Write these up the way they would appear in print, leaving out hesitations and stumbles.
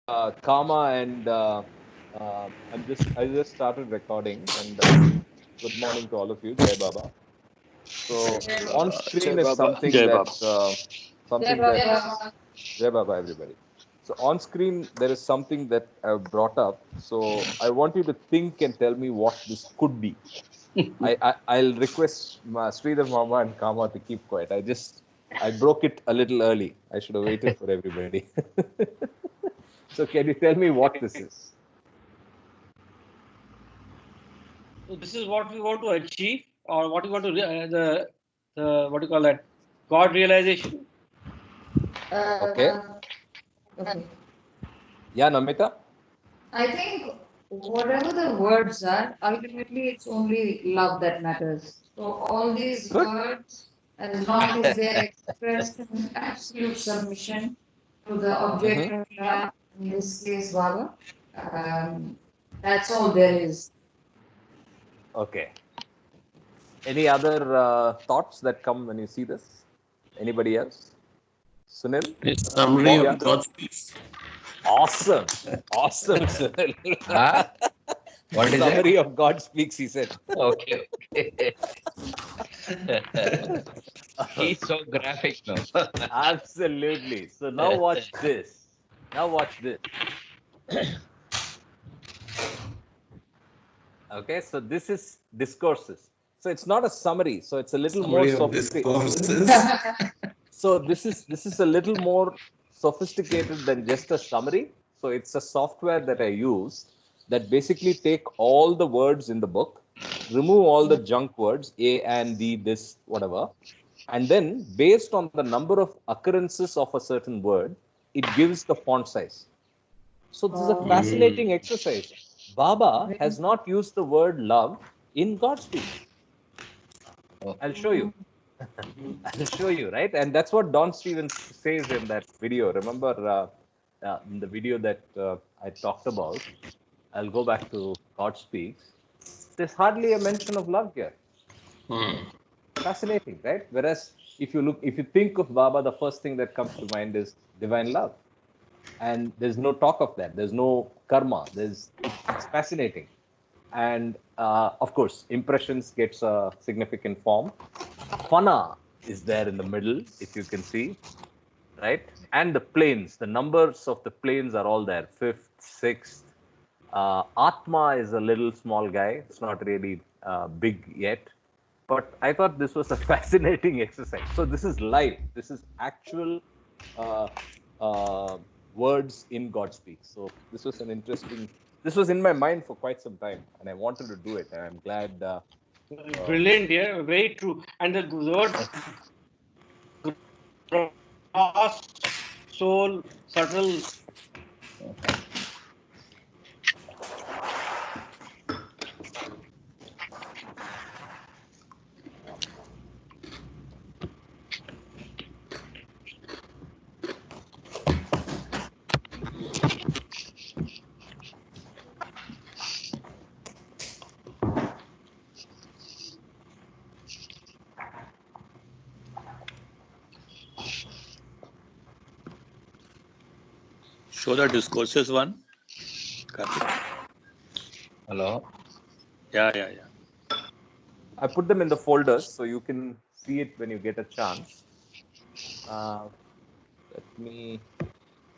Kama and I just started recording and good morning to all of you. Jai Baba. So on Jai screen is Baba. something Jai that Baba. Jai Baba everybody. So on screen there is something that I've brought up. So I want you to think and tell me what this could be. I'll request Sridhar Mama and Kama to keep quiet. I broke it a little early. I should have waited for everybody. So can you tell me what this is? So this is what we want to achieve, or what we want to the what do you call that? God realization. Okay. Okay. Yeah, Namita? I think whatever the words are, ultimately it's only love that matters. So all these Good. words, as long as they're expressed in absolute submission to the object of love, in this case, Baba, that's all there is. Okay. Any other thoughts that come when you see this? Anybody else? Sunil? It's summary Yeah. of God's peace. Awesome. Awesome, Sunil. What is Summary that? of God speaks, he said. Okay, okay. He's so graphic now. Absolutely. So now watch this. Now watch this. Okay, so this is discourses. So it's not a summary. So it's a little more Summary of sophisticated. discourses. So this is a little more sophisticated than just a summary. So it's a software that I use that basically take all the words in the book, remove all the junk words, A and the, this, whatever, and then based on the number of occurrences of a certain word, it gives the font size. So this is a fascinating exercise. Baba has not used the word love in Godspeed. I'll show you. I'll show you, right? And that's what Don Stevens says in that video. Remember in the video that I talked about? I'll go back to God Speaks. There's hardly a mention of love here. Fascinating, right? Whereas if you think of Baba, the first thing that comes to mind is divine love. And there's no talk of that. There's no karma. It's fascinating. And of course, impressions gets a significant form. Fana is there in the middle, if you can see, right? And the planes, the numbers of the planes are all there, fifth, sixth. Atma is a little small guy. It's not really big yet. But I thought this was a fascinating exercise. So this is live. This is actual uh, uh, words in God Speaks. So this was an interesting. This was in my mind for quite some time, and I wanted to do it. And I'm glad. Brilliant, yeah, very true. And the word gross, soul, subtle. Show the discourses one. Karthik. Hello. Yeah. I put them in the folders so you can see it when you get a chance. Let me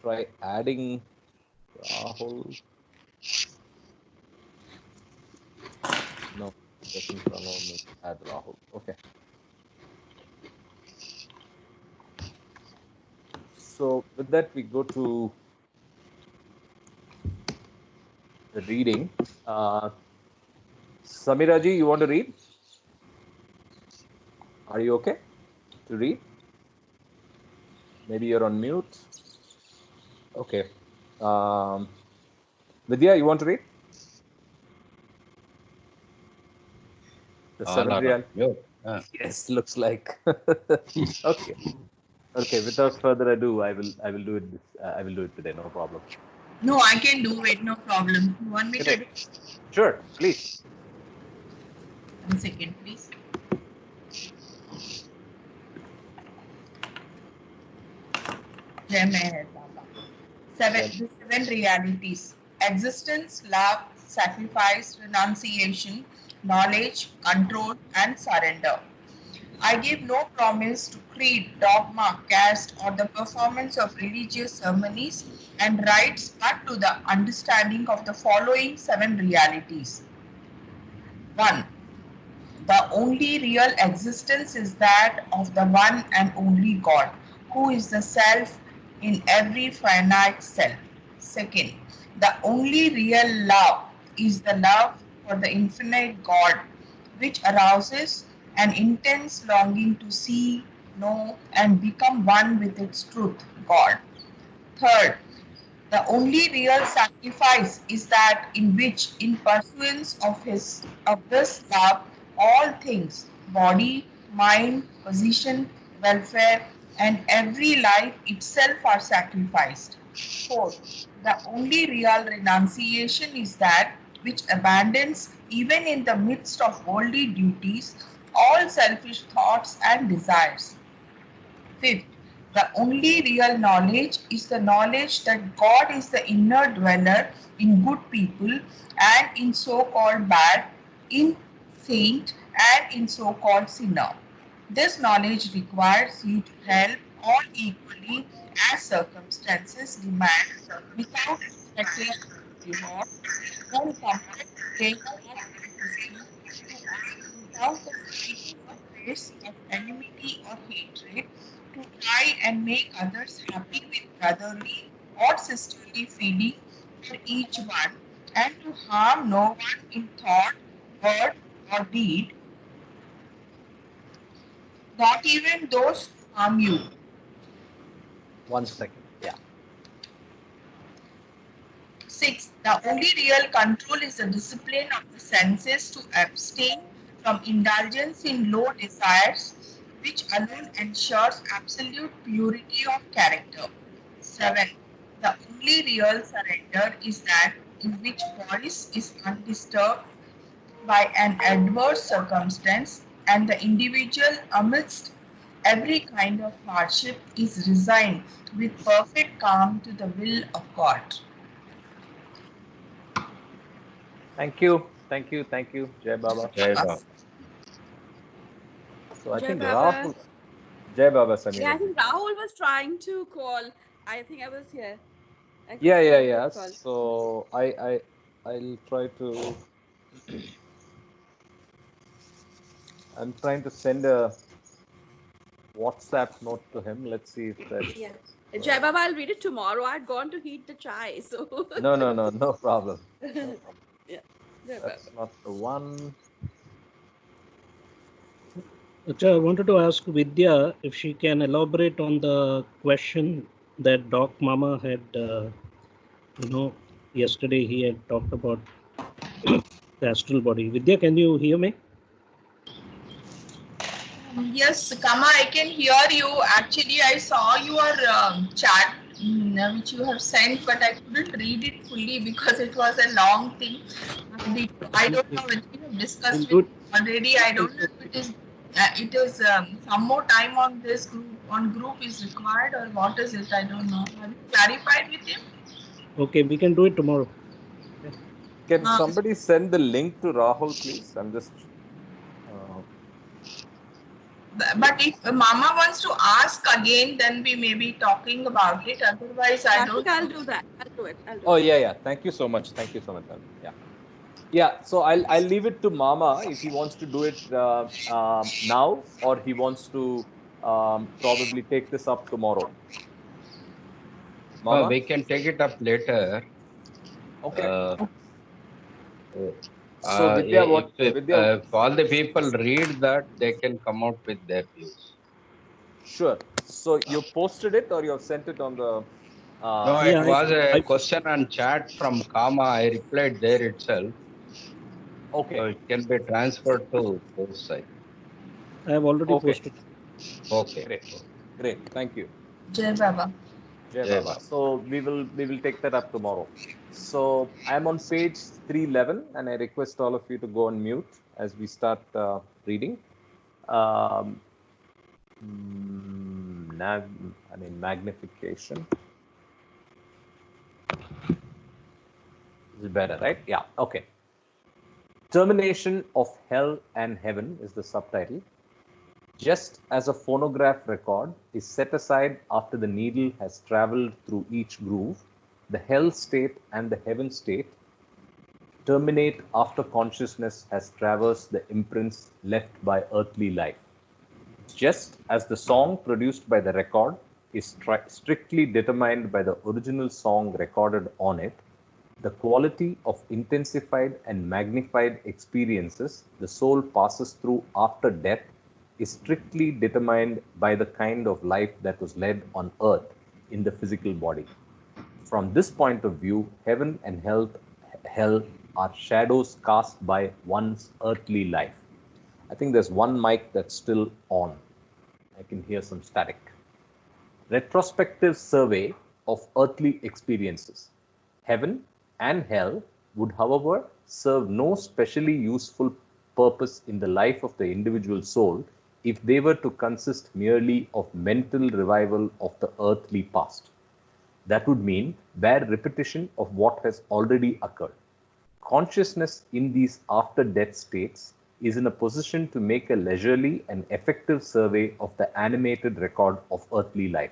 try adding Rahul. No, it doesn't allow me to add Rahul. Okay. So with that, we go to the reading. Samiraji, you want to read? Are you okay to read? Maybe you're on mute. Okay. Vidya, you want to read? The seventh reality. Yes, looks like. Okay. Okay. Without further ado, I will do it. I will do it today. No problem. No, I can do it, no problem. You want me to do? Sure, please. 1 second, please. Jai Meher Baba. The seven realities: existence, love, sacrifice, renunciation, knowledge, control, and surrender. I give no promise to creed, dogma, caste, or the performance of religious ceremonies and rites, but to the understanding of the following seven realities. 1. The only real existence is that of the one and only God, who is the self in every finite self. Second, the only real love is the love for the infinite God, which arouses an intense longing to see, know, and become one with its truth, God. Third, the only real sacrifice is that in which, in pursuance of this love, all things, body, mind, position, welfare, and every life itself are sacrificed. Fourth, the only real renunciation is that which abandons, even in the midst of worldly duties, all selfish thoughts and desires. Fifth, the only real knowledge is the knowledge that God is the inner dweller in good people and in so-called bad, in saint and in so-called sinner. This knowledge requires you to help all equally as circumstances demand, without expectation of reward, when compared to paying God without the slightest trace of enmity or hatred, to try and make others happy with brotherly or sisterly feeling for each one, and to harm no one in thought, word, or deed, not even those who harm you. 1 second. Yeah. 6. The only real control is the discipline of the senses to abstain from indulgence in low desires, which alone ensures absolute purity of character. 7. The only real surrender is that in which voice is undisturbed by an adverse circumstance, and the individual, amidst every kind of hardship, is resigned with perfect calm to the will of God. Thank you. Thank you. Thank you, Jai Baba. Jai Baba. So I Jai think Baba. Rahul. Jai Baba, Samir. Yeah, I think Rahul was trying to call. I think I was here. I could Yeah, see yeah, his yeah. call. So I'll try to. I'm trying to send a WhatsApp note to him. Let's see if that. Yeah. Jai Baba, I'll read it tomorrow. I'd gone to heat the chai, so. No problem. No problem. Yeah. Jai That's Baba. not the one. Acha, I wanted to ask Vidya if she can elaborate on the question that Doc Mama had, yesterday he had talked about the astral body. Vidya, can you hear me? Yes, Kama, I can hear you. Actually, I saw your chat which you have sent, but I couldn't read it fully because it was a long thing. I don't know whether you have discussed with already. I don't know if it is some more time on this group is required, or what is it? I don't know. Have you clarified with him? Okay, we can do it tomorrow. Can somebody send the link to Rahul, please? I'm just. But if Mama wants to ask again, then we may be talking about it. Otherwise, I don't. I'll do that. I'll do it. Oh yeah. Thank you so much. Thank you so much. Yeah. Yeah. So I'll leave it to Mama if he wants to do it now, or he wants to probably take this up tomorrow. Mama? We can take it up later. Okay. So Vidya, if all the people read that, they can come out with their views. Sure. So you posted it, or you have sent it on the? No, it was a question and chat from Kama. I replied there itself. Okay. So it can be transferred to both sides. I have already posted. Okay. Great. Thank you. Jai Baba. Jai Baba. So we will take that up tomorrow. So I'm on page 311, and I request all of you to go on mute as we start reading. Magnification. Is better, right? Yeah. Okay. Termination of Hell and Heaven is the subtitle. Just as a phonograph record is set aside after the needle has traveled through each groove, the hell state and the heaven state terminate after consciousness has traversed the imprints left by earthly life. Just as the song produced by the record is strictly determined by the original song recorded on it, the quality of intensified and magnified experiences the soul passes through after death is strictly determined by the kind of life that was led on earth in the physical body. From this point of view, heaven and hell are shadows cast by one's earthly life. I think there's one mic that's still on. I can hear some static. Retrospective survey of earthly experiences. Heaven and hell would, however, serve no specially useful purpose in the life of the individual soul if they were to consist merely of mental revival of the earthly past. That would mean bare repetition of what has already occurred. Consciousness in these after-death states is in a position to make a leisurely and effective survey of the animated record of earthly life.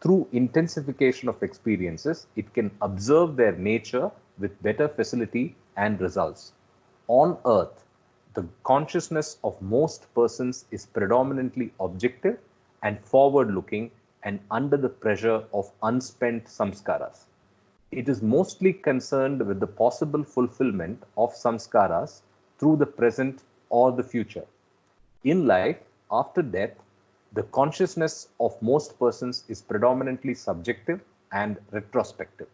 Through intensification of experiences, it can observe their nature with better facility and results. On earth, the consciousness of most persons is predominantly objective and forward-looking and under the pressure of unspent samskaras. It is mostly concerned with the possible fulfillment of samskaras through the present or the future. In life, after death, the consciousnness of most persons is predominantly subjective and retrospective.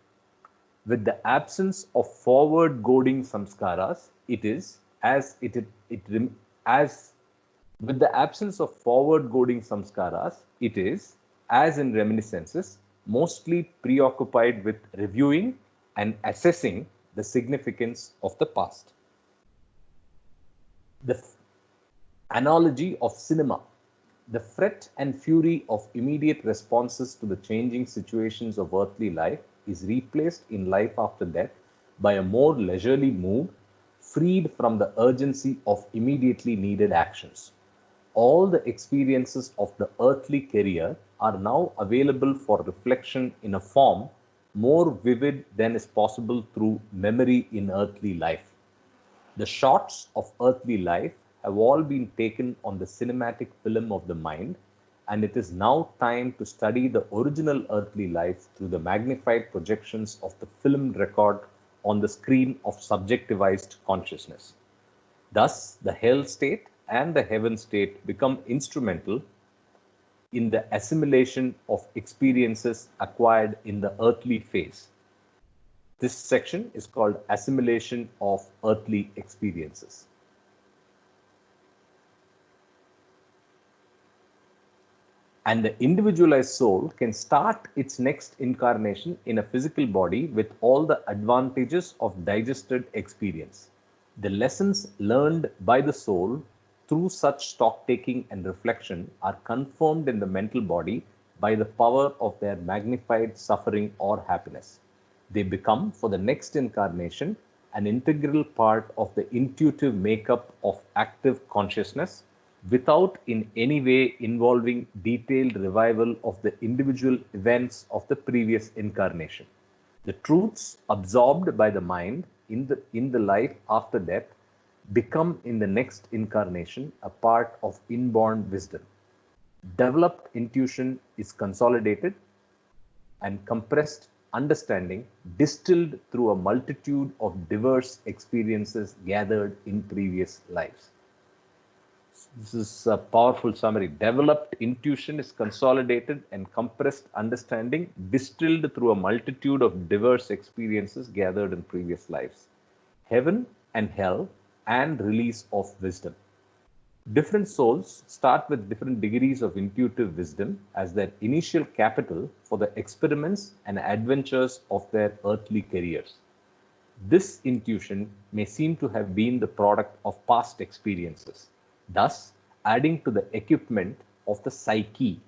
With the absence of forward-goading samskaras, it is as with the absence of forward-goading samskaras, it is, as in reminiscences, mostly preoccupied with reviewing and assessing the significance of the past. The analogy of cinema. The fret and fury of immediate responses to the changing situations of earthly life is replaced in life after death by a more leisurely mood, freed from the urgency of immediately needed actions. All the experiences of the earthly career are now available for reflection in a form more vivid than is possible through memory in earthly life. The shots of earthly life have all been taken on the cinematic film of the mind, and it is now time to study the original earthly life through the magnified projections of the filmed record on the screen of subjectivized consciousness. Thus, the hell state and the heaven state become instrumental in the assimilation of experiences acquired in the earthly phase. This section is called Assimilation of Earthly Experiences. And the individualized soul can start its next incarnation in a physical body with all the advantages of digested experience. The lessons learned by the soul through such stock-taking and reflection are confirmed in the mental body by the power of their magnified suffering or happiness. They become, for the next incarnation, an integral part of the intuitive makeup of active consciousness, without in any way involving detailed revival of the individual events of the previous incarnation. The truths absorbed by the mind in the life after death become in the next incarnation a part of inborn wisdom. Developed intuition is consolidated and compressed understanding distilled through a multitude of diverse experiences gathered in previous lives. This is a powerful summary. Developed intuition is consolidated and compressed understanding distilled through a multitude of diverse experiences gathered in previous lives. Heaven and hell and release of wisdom. Different souls start with different degrees of intuitive wisdom as their initial capital for the experiments and adventures of their earthly careers. This intuition may seem to have been the product of past experiences, thus adding to the equipment of the psyche,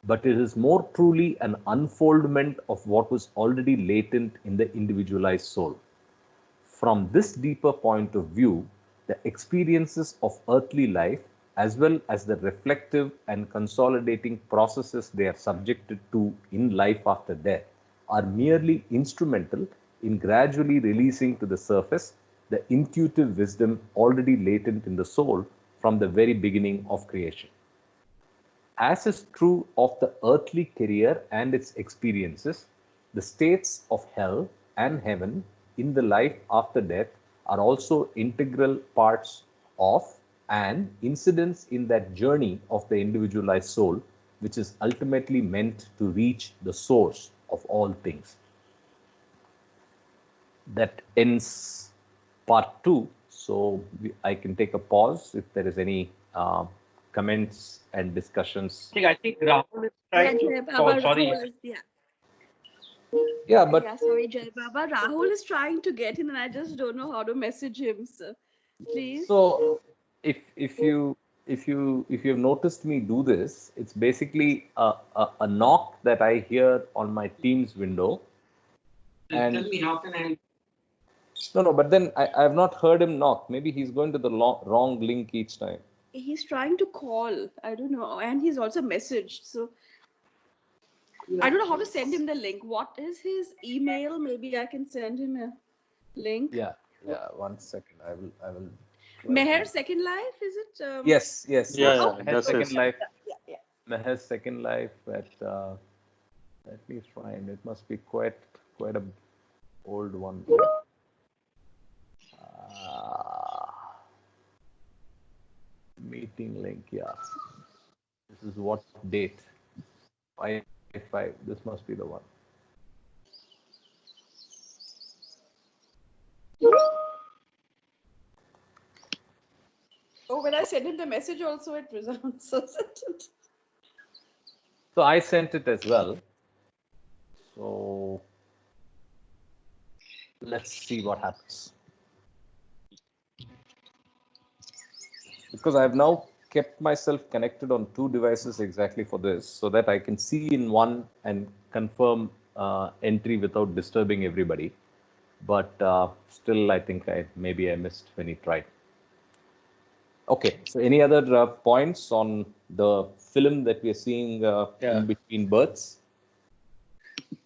but it is more truly an unfoldment of what was already latent in the individualized soul. From this deeper point of view, the experiences of earthly life, as well as the reflective and consolidating processes they are subjected to in life after death, are merely instrumental in gradually releasing to the surface the intuitive wisdom already latent in the soul from the very beginning of creation. As is true of the earthly career and its experiences, the states of hell and heaven in the life after death are also integral parts of and incidents in that journey of the individualized soul, which is ultimately meant to reach the source of all things. That ends part 2. So I can take a pause if there is any comments and discussions. I think Rahul is trying Yeah, to. Jai Oh, Baba, sorry. Rahul is, yeah. Yeah, but Yeah, sorry, Jai Baba. Rahul is trying to get in, and I just don't know how to message him. So, please. so if you've noticed me do this, it's basically a knock that I hear on my Teams window. And Tell me, how can I? no, but then I have not heard him knock. Maybe he's going to the wrong link each time. He's trying to call. I don't know, and he's also messaged. So I don't know how to send him the link. What is his email? Maybe I can send him a link. Yeah. 1 second. I will. Meher Second Life, is it? Yes. Yeah, Meher's that's Second it. Life. Yeah. Meher's Second Life at. Let me find. It must be quite a old one. Meeting link. Yeah. This is what date? 5/5. This must be the one. Oh, when I send him the message, also it resounds. So I sent it as well. So let's see what happens. Because I've now kept myself connected on 2 devices exactly for this, so that I can see in one and confirm entry without disturbing everybody. But still, I think maybe I missed when he tried. Okay, so any other points on the film that we are seeing in between births?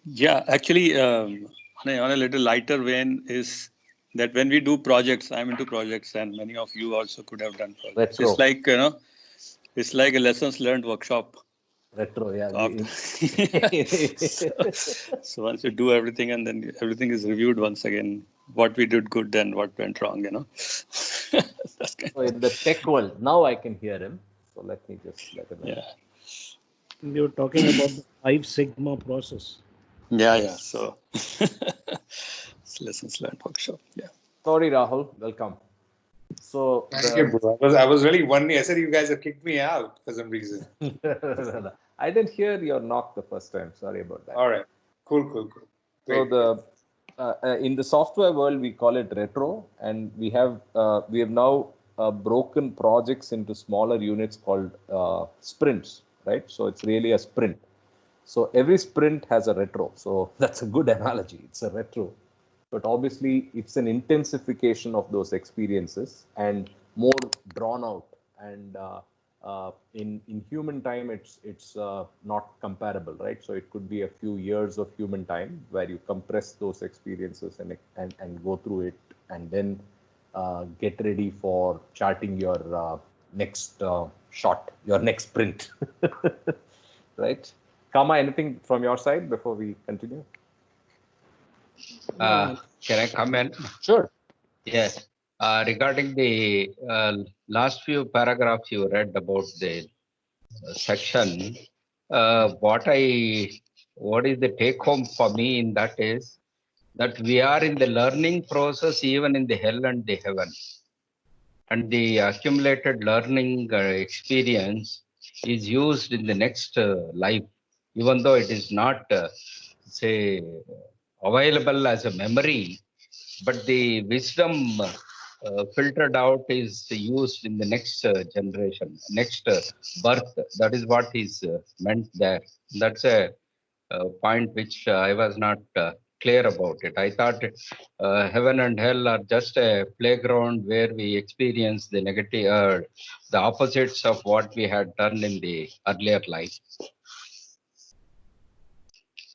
Yeah, actually, on a little lighter vein is that when we do projects, I'm into projects, and many of you also could have done projects. Retro. It's like, it's like a lessons learned workshop. Retro, yeah. So once you do everything, and then everything is reviewed once again, what we did good and what went wrong, That's So in the tech world, now I can hear him. So let me just let him know. Yeah. You're talking about the 5 Sigma process. Yeah. So it's lessons learned workshop. Yeah. Sorry, Rahul. Welcome. So Thank you, bro. I was really wondering. I said you guys have kicked me out for some reason. I didn't hear your knock the first time. Sorry about that. All right. Cool. So in the software world, we call it retro, and we have now broken projects into smaller units called sprints, right? So it's really a sprint. So every sprint has a retro. So that's a good analogy. It's a retro. But obviously, it's an intensification of those experiences and more drawn out. And in human time, it's not comparable, right? So it could be a few years of human time where you compress those experiences and go through it, and then get ready for charting your next shot, your next sprint, right? Kama, anything from your side before we continue? Can I come in? Sure. Yes. Regarding the last few paragraphs you read about the section, what is the take home for me in that is that we are in the learning process even in the hell and the heaven. And the accumulated learning experience is used in the next life, even though it is not, say, available as a memory, but the wisdom filtered out is used in the next generation, next birth. That is what is meant there. That's a point which I was not clear about it. I thought heaven and hell are just a playground where we experience the negative, the opposites of what we had done in the earlier life.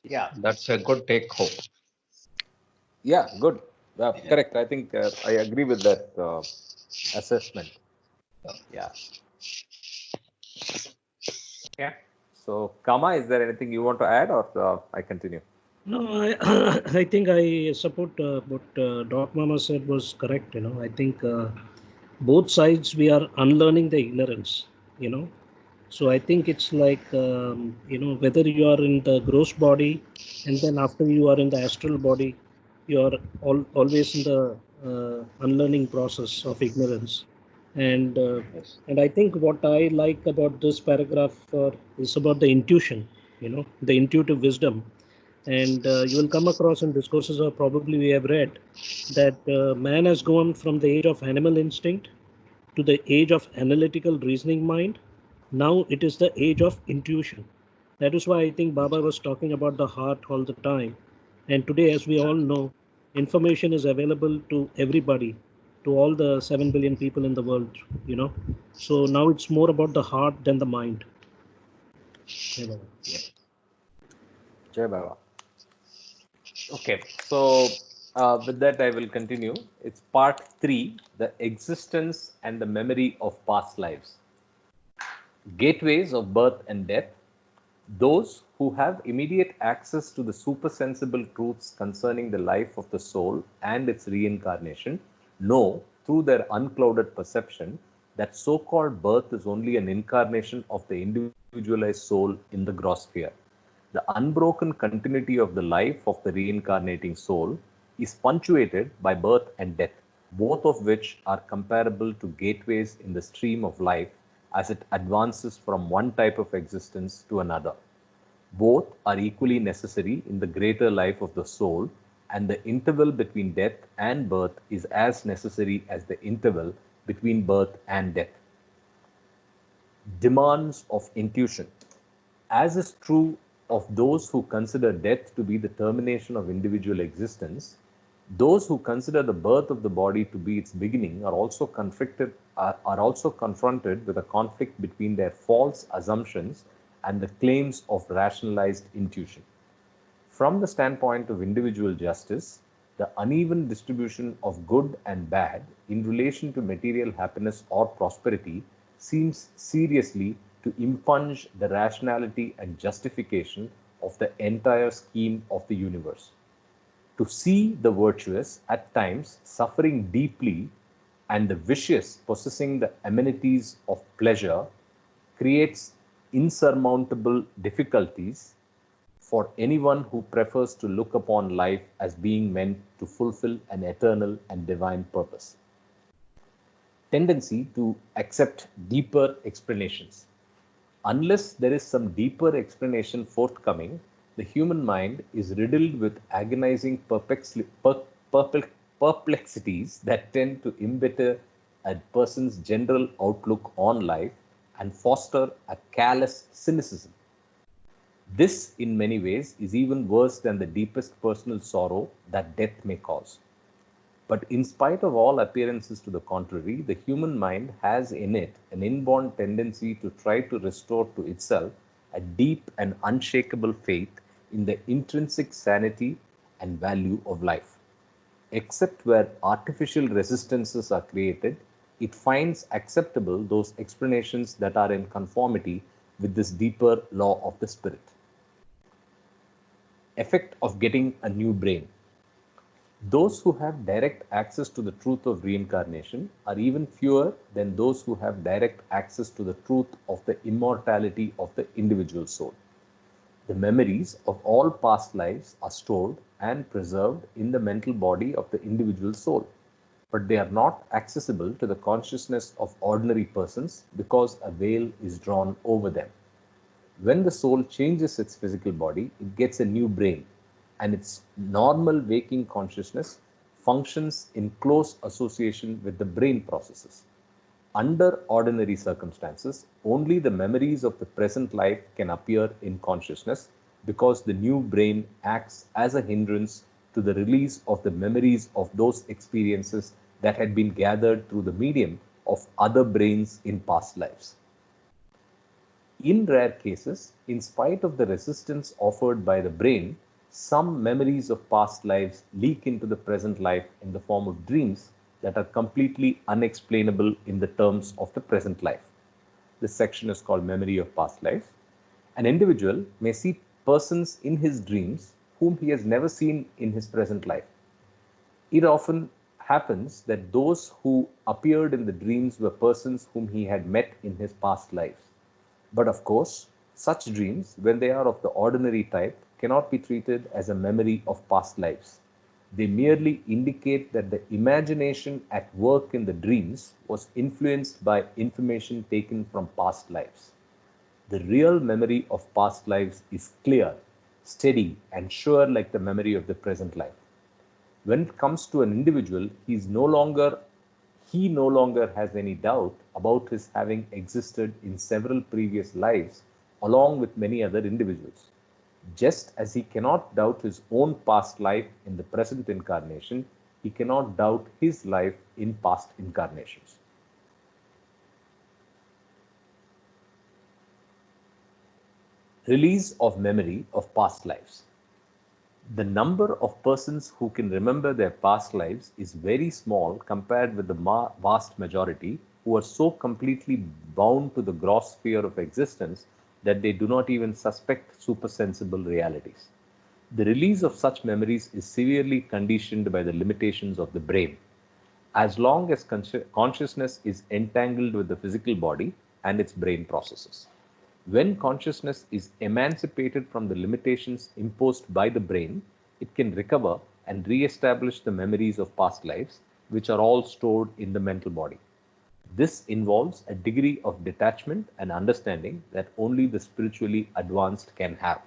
Yeah. That's a good take home. Yeah, good. Correct. I think I agree with that assessment. Yeah. Yeah. So, Kama, is there anything you want to add, or I continue? No, I think I support what Doc Mama said was correct. I think both sides we are unlearning the ignorance. So I think it's like whether you are in the gross body and then after you are in the astral body, you are always in the unlearning process of ignorance. And Yes. and I think what I like about this paragraph is about the intuition. The intuitive wisdom. And you will come across in discourses, or probably we have read, that man has gone from the age of animal instinct to the age of analytical reasoning mind. Now it is the age of intuition. That is why I think Baba was talking about the heart all the time. And today, as we all know, information is available to everybody, to all the 7 billion people in the world. So now it's more about the heart than the mind. Jai Baba. Jai Baba. Okay, so with that, I will continue. It's part 3, the existence and the memory of past lives. Gateways of birth and death. Those who have immediate access to the supersensible truths concerning the life of the soul and its reincarnation know through their unclouded perception that so-called birth is only an incarnation of the individualized soul in the gross sphere. The unbroken continuity of the life of the reincarnating soul is punctuated by birth and death, both of which are comparable to gateways in the stream of life as it advances from one type of existence to another. Both are equally necessary in the greater life of the soul, and the interval between death and birth is as necessary as the interval between birth and death. Demands of intuition. As is true of those who consider death to be the termination of individual existence, those who consider the birth of the body to be its beginning are also confronted with a conflict between their false assumptions and the claims of rationalized intuition. From the standpoint of individual justice, the uneven distribution of good and bad in relation to material happiness or prosperity seems seriously to impinge the rationality and justification of the entire scheme of the universe. To see the virtuous at times suffering deeply and the vicious possessing the amenities of pleasure creates insurmountable difficulties for anyone who prefers to look upon life as being meant to fulfill an eternal and divine purpose. Tendency to accept deeper explanations. Unless there is some deeper explanation forthcoming, the human mind is riddled with agonizing perplexities that tend to embitter a person's general outlook on life and foster a callous cynicism. This, in many ways, is even worse than the deepest personal sorrow that death may cause. But in spite of all appearances to the contrary, the human mind has in it an inborn tendency to try to restore to itself a deep and unshakable faith in the intrinsic sanity and value of life. Except where artificial resistances are created, it finds acceptable those explanations that are in conformity with this deeper law of the spirit. Effect of getting a new brain. Those who have direct access to the truth of reincarnation are even fewer than those who have direct access to the truth of the immortality of the individual soul. The memories of all past lives are stored and preserved in the mental body of the individual soul, but they are not accessible to the consciousness of ordinary persons because a veil is drawn over them. When the soul changes its physical body, it gets a new brain, and its normal waking consciousness functions in close association with the brain processes. Under ordinary circumstances, only the memories of the present life can appear in consciousness because the new brain acts as a hindrance to the release of the memories of those experiences that had been gathered through the medium of other brains in past lives. In rare cases, in spite of the resistance offered by the brain, some memories of past lives leak into the present life in the form of dreams that are completely unexplainable in the terms of the present life. This section is called Memory of Past Lives. An individual may see persons in his dreams whom he has never seen in his present life. It often happens that those who appeared in the dreams were persons whom he had met in his past lives. But of course, such dreams, when they are of the ordinary type, cannot be treated as a memory of past lives. They merely indicate that the imagination at work in the dreams was influenced by information taken from past lives. The real memory of past lives is clear, steady, and sure like the memory of the present life. When it comes to an individual, he no longer has any doubt about his having existed in several previous lives along with many other individuals. Just as he cannot doubt his own past life in the present incarnation, he cannot doubt his life in past incarnations. Release of memory of past lives. The number of persons who can remember their past lives is very small compared with the vast majority who are so completely bound to the gross sphere of existence that they do not even suspect supersensible realities. The release of such memories is severely conditioned by the limitations of the brain. As long as consciousness is entangled with the physical body and its brain processes. When consciousness is emancipated from the limitations imposed by the brain, it can recover and re-establish the memories of past lives, which are all stored in the mental body. This involves a degree of detachment and understanding that only the spiritually advanced can have.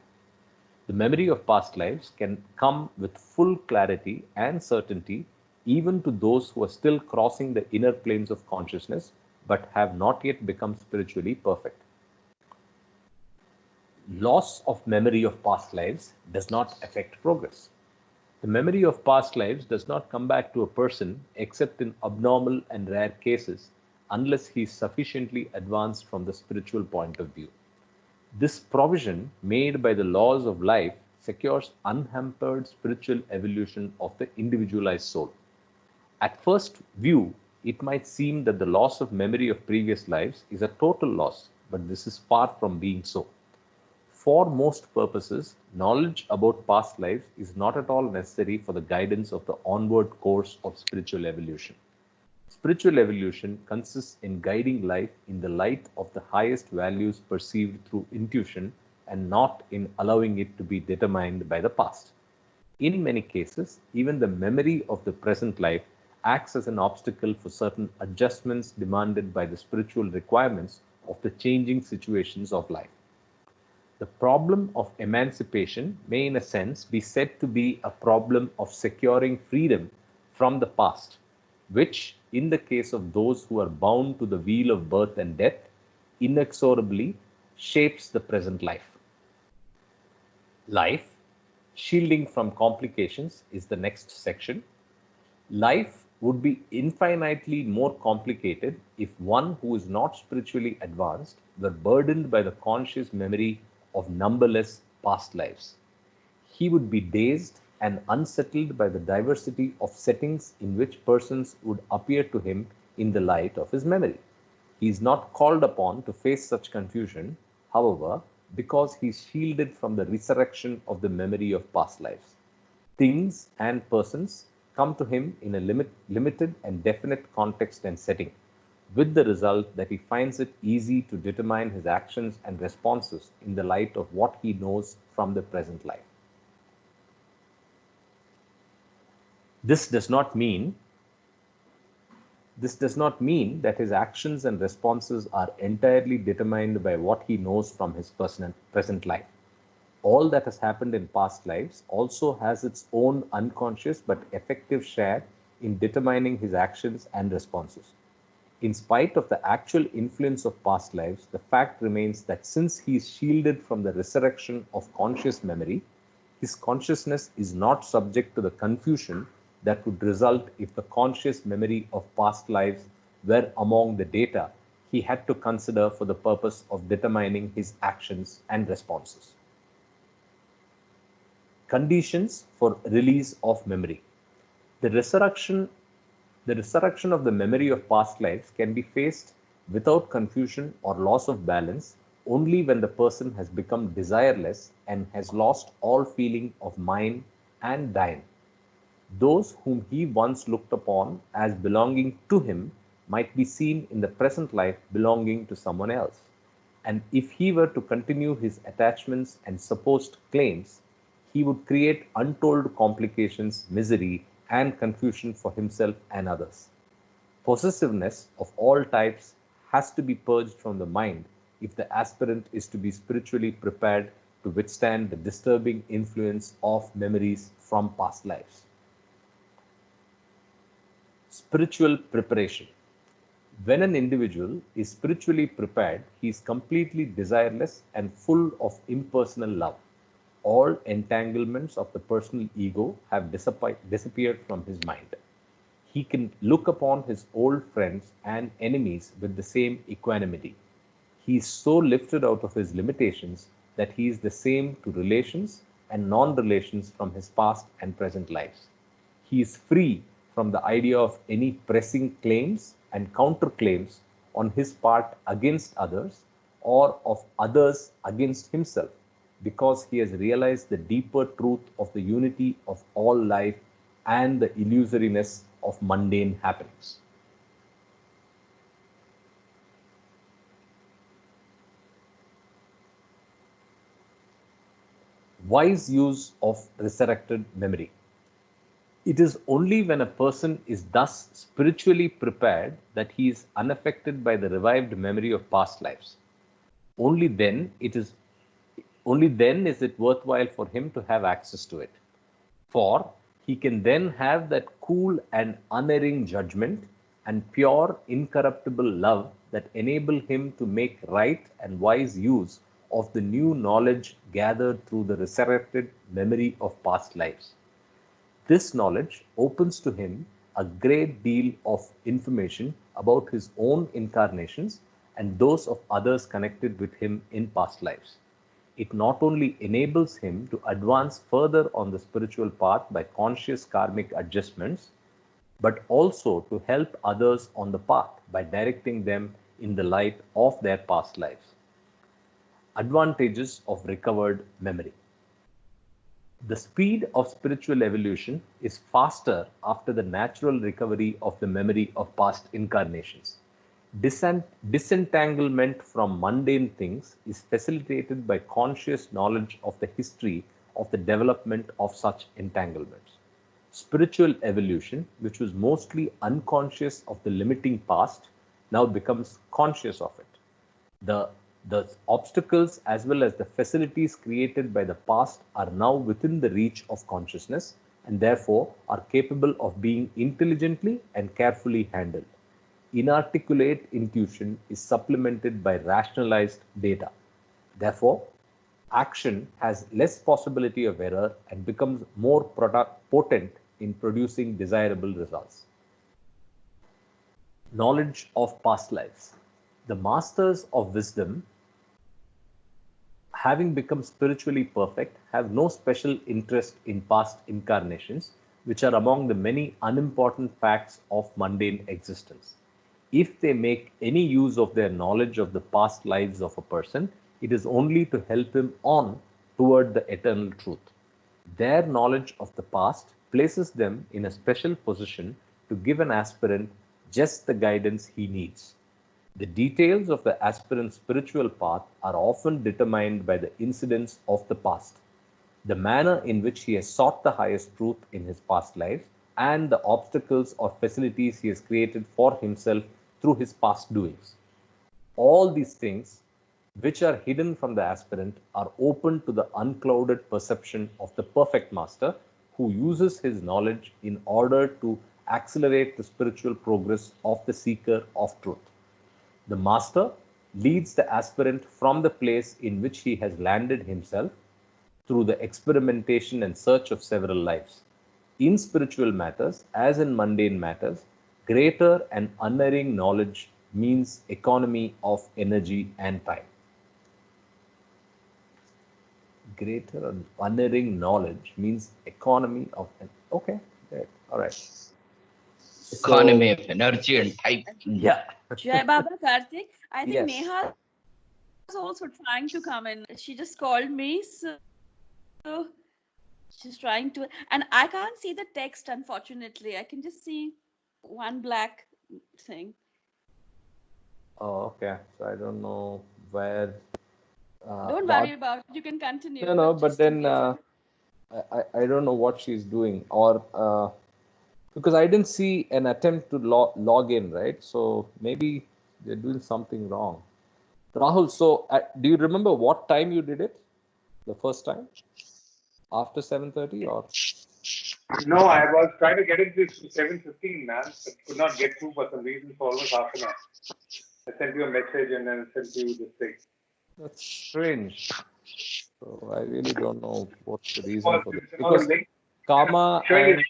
The memory of past lives can come with full clarity and certainty even to those who are still crossing the inner planes of consciousness but have not yet become spiritually perfect. Loss of memory of past lives does not affect progress. The memory of past lives does not come back to a person except in abnormal and rare cases unless he is sufficiently advanced from the spiritual point of view. This provision made by the laws of life secures unhampered spiritual evolution of the individualized soul. At first view, it might seem that the loss of memory of previous lives is a total loss, but this is far from being so. For most purposes, knowledge about past lives is not at all necessary for the guidance of the onward course of spiritual evolution. Spiritual evolution consists in guiding life in the light of the highest values perceived through intuition and not in allowing it to be determined by the past. In many cases, even the memory of the present life acts as an obstacle for certain adjustments demanded by the spiritual requirements of the changing situations of life. The problem of emancipation may, in a sense, be said to be a problem of securing freedom from the past, which, in the case of those who are bound to the wheel of birth and death, inexorably shapes the present life. Life, shielding from complications, is the next section. Life would be infinitely more complicated if one who is not spiritually advanced were burdened by the conscious memory of numberless past lives. He would be dazed and unsettled by the diversity of settings in which persons would appear to him in the light of his memory. He is not called upon to face such confusion, however, because he is shielded from the resurrection of the memory of past lives. Things and persons come to him in a limited and definite context and setting, with the result that he finds it easy to determine his actions and responses in the light of what he knows from the present life. This does not mean that his actions and responses are entirely determined by what he knows from his present life. All that has happened in past lives also has its own unconscious but effective share in determining his actions and responses. In spite of the actual influence of past lives, the fact remains that since he is shielded from the resurrection of conscious memory, his consciousness is not subject to the confusion that would result if the conscious memory of past lives were among the data he had to consider for the purpose of determining his actions and responses. Conditions for release of memory. The resurrection of the memory of past lives can be faced without confusion or loss of balance only when the person has become desireless and has lost all feeling of mine and thine. Those whom he once looked upon as belonging to him might be seen in the present life belonging to someone else. And if he were to continue his attachments and supposed claims, he would create untold complications, misery, and confusion for himself and others. Possessiveness of all types has to be purged from the mind if the aspirant is to be spiritually prepared to withstand the disturbing influence of memories from past lives. Spiritual preparation. When an individual is spiritually prepared, he is completely desireless and full of impersonal love. All entanglements of the personal ego have disappeared from his mind. He can look upon his old friends and enemies with the same equanimity. He is so lifted out of his limitations that he is the same to relations and non-relations from his past and present lives. He is free from the idea of any pressing claims and counterclaims on his part against others or of others against himself, because he has realized the deeper truth of the unity of all life and the illusoriness of mundane happenings. Wise use of resurrected memory. It is only when a person is thus spiritually prepared that he is unaffected by the revived memory of past lives. Only then is it worthwhile for him to have access to it. For he can then have that cool and unerring judgment and pure, incorruptible love that enable him to make right and wise use of the new knowledge gathered through the resurrected memory of past lives. This knowledge opens to him a great deal of information about his own incarnations and those of others connected with him in past lives. It not only enables him to advance further on the spiritual path by conscious karmic adjustments, but also to help others on the path by directing them in the light of their past lives. Advantages of recovered memory. The speed of spiritual evolution is faster after the natural recovery of the memory of past incarnations. Disentanglement from mundane things is facilitated by conscious knowledge of the history of the development of such entanglements. Spiritual evolution, which was mostly unconscious of the limiting past, now becomes conscious of it. The obstacles as well as the facilities created by the past are now within the reach of consciousness and therefore are capable of being intelligently and carefully handled. Inarticulate intuition is supplemented by rationalized data. Therefore, action has less possibility of error and becomes more potent in producing desirable results. Knowledge of past lives. The masters of wisdom, having become spiritually perfect, have no special interest in past incarnations, which are among the many unimportant facts of mundane existence. If they make any use of their knowledge of the past lives of a person, it is only to help him on toward the eternal truth. Their knowledge of the past places them in a special position to give an aspirant just the guidance he needs. The details of the aspirant's spiritual path are often determined by the incidents of the past, the manner in which he has sought the highest truth in his past lives, and the obstacles or facilities he has created for himself through his past doings. All these things, which are hidden from the aspirant, are open to the unclouded perception of the perfect master, who uses his knowledge in order to accelerate the spiritual progress of the seeker of truth. The master leads the aspirant from the place in which he has landed himself through the experimentation and search of several lives. In spiritual matters, as in mundane matters, greater and unerring knowledge means economy of energy and time. Greater and unerring knowledge means economy of, okay, great. All right. Economy of energy and time. Yeah. Jai Baba Karthik. I think Yes. Neha is also trying to come in. She just called me, so she's trying to, and I can't see the text, unfortunately. I can just see one black thing. Oh, okay. So I don't know where. Don't worry about it. You can continue. No, but just in then case I don't know what she's doing, or because I didn't see an attempt to log in, right? So maybe they're doing something wrong. Rahul, so do you remember what time you did it? The first time? After 7:30 or? No, I was trying to get into 7:15, man, but could not get through for some reason for almost half an hour. I sent you a message and then sent you this thing. That's strange. So I really don't know what's the reason Well, for this. it's another Because link. Kama Showing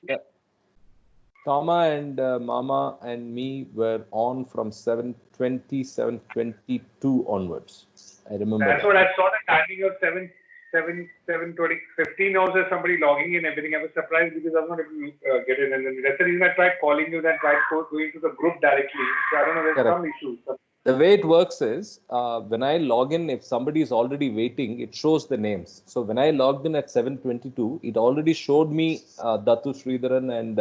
and Mama and me were on from 7:20, 7:22 onwards. I remember That's that. what I saw, the timing of 7:20, 15 also somebody logging in, everything. I was surprised because I was not able to get in. And then that's the reason I tried calling you, then tried going to the group directly. So I don't know, there's Correct. some issues. The way it works is when I log in, if somebody is already waiting, it shows the names. So when I logged in at 7:22, it already showed me Dattu Sridharan and